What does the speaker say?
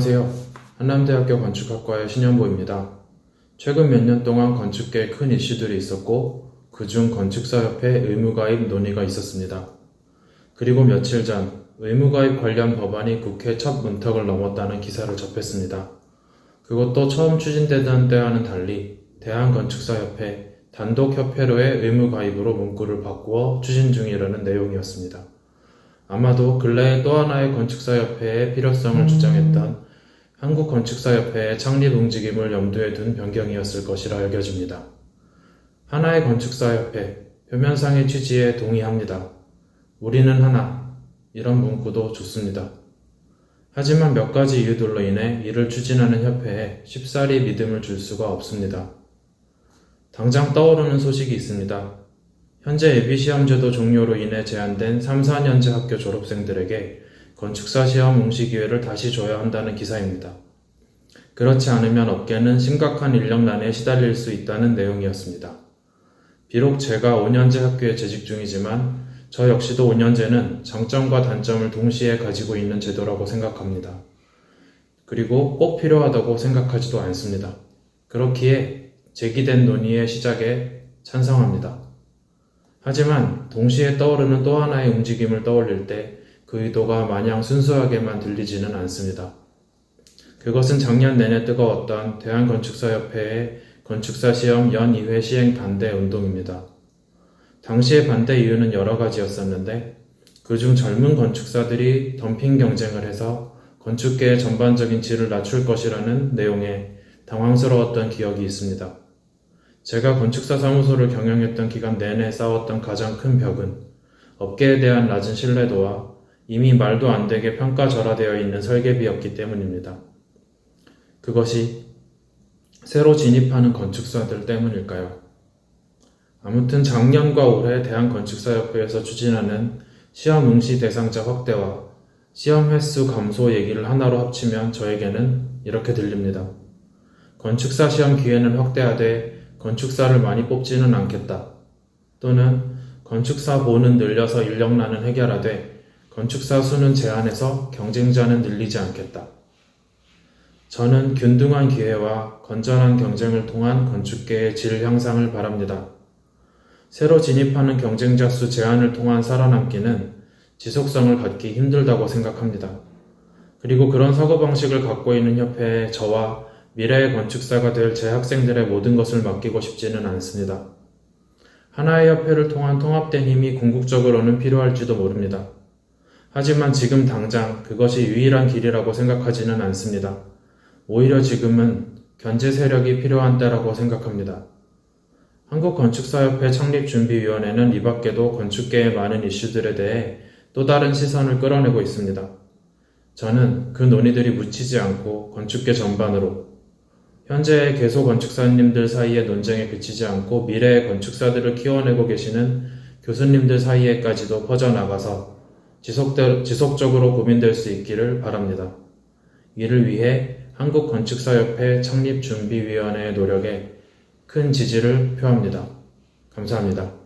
안녕하세요. 한남대학교 건축학과의 신현보입니다. 최근 몇 년 동안 건축계에 큰 이슈들이 있었고 그중 건축사협회 의무가입 논의가 있었습니다. 그리고 며칠 전 의무가입 관련 법안이 국회 첫 문턱을 넘었다는 기사를 접했습니다. 그것도 처음 추진되던 때와는 달리 대한건축사협회 단독협회로의 의무가입으로 문구를 바꾸어 추진 중이라는 내용이었습니다. 아마도 근래에 또 하나의 건축사협회의 필요성을 주장했던 한국건축사협회의 창립 움직임을 염두에 둔 변경이었을 것이라 여겨집니다. 하나의 건축사협회, 표면상의 취지에 동의합니다. 우리는 하나, 이런 문구도 좋습니다. 하지만 몇 가지 이유들로 인해 이를 추진하는 협회에 쉽사리 믿음을 줄 수가 없습니다. 당장 떠오르는 소식이 있습니다. 현재 예비시험제도 종료로 인해 제한된 3, 4년제 학교 졸업생들에게 건축사 시험 응시 기회를 다시 줘야 한다는 기사입니다. 그렇지 않으면 업계는 심각한 인력난에 시달릴 수 있다는 내용이었습니다. 비록 제가 5년제 학교에 재직 중이지만 저 역시도 5년제는 장점과 단점을 동시에 가지고 있는 제도라고 생각합니다. 그리고 꼭 필요하다고 생각하지도 않습니다. 그렇기에 제기된 논의의 시작에 찬성합니다. 하지만 동시에 떠오르는 또 하나의 움직임을 떠올릴 때 그 의도가 마냥 순수하게만 들리지는 않습니다. 그것은 작년 내내 뜨거웠던 대한건축사협회의 건축사 시험 연 2회 시행 반대 운동입니다. 당시의 반대 이유는 여러 가지였었는데 그중 젊은 건축사들이 덤핑 경쟁을 해서 건축계의 전반적인 질을 낮출 것이라는 내용에 당황스러웠던 기억이 있습니다. 제가 건축사 사무소를 경영했던 기간 내내 싸웠던 가장 큰 벽은 업계에 대한 낮은 신뢰도와 이미 말도 안 되게 평가절하되어 있는 설계비였기 때문입니다. 그것이 새로 진입하는 건축사들 때문일까요? 아무튼 작년과 올해 대한건축사협회에서 추진하는 시험 응시 대상자 확대와 시험 횟수 감소 얘기를 하나로 합치면 저에게는 이렇게 들립니다. 건축사 시험 기회는 확대하되 건축사를 많이 뽑지는 않겠다. 또는 건축사 보는 늘려서 인력난은 해결하되 건축사 수는 제한해서 경쟁자는 늘리지 않겠다. 저는 균등한 기회와 건전한 경쟁을 통한 건축계의 질 향상을 바랍니다. 새로 진입하는 경쟁자 수 제한을 통한 살아남기는 지속성을 갖기 힘들다고 생각합니다. 그리고 그런 사고방식을 갖고 있는 협회에 저와 미래의 건축사가 될 제 학생들의 모든 것을 맡기고 싶지는 않습니다. 하나의 협회를 통한 통합된 힘이 궁극적으로는 필요할지도 모릅니다. 하지만 지금 당장 그것이 유일한 길이라고 생각하지는 않습니다. 오히려 지금은 견제 세력이 필요한 때라고 생각합니다. 한국건축사협회 창립준비위원회는 이 밖에도 건축계의 많은 이슈들에 대해 또 다른 시선을 끌어내고 있습니다. 저는 그 논의들이 묻히지 않고 건축계 전반으로 현재의 개소건축사님들 사이의 논쟁에 그치지 않고 미래의 건축사들을 키워내고 계시는 교수님들 사이에까지도 퍼져나가서 지속적으로 고민될 수 있기를 바랍니다. 이를 위해 한국건축사협회 창립준비위원회의 노력에 큰 지지를 표합니다. 감사합니다.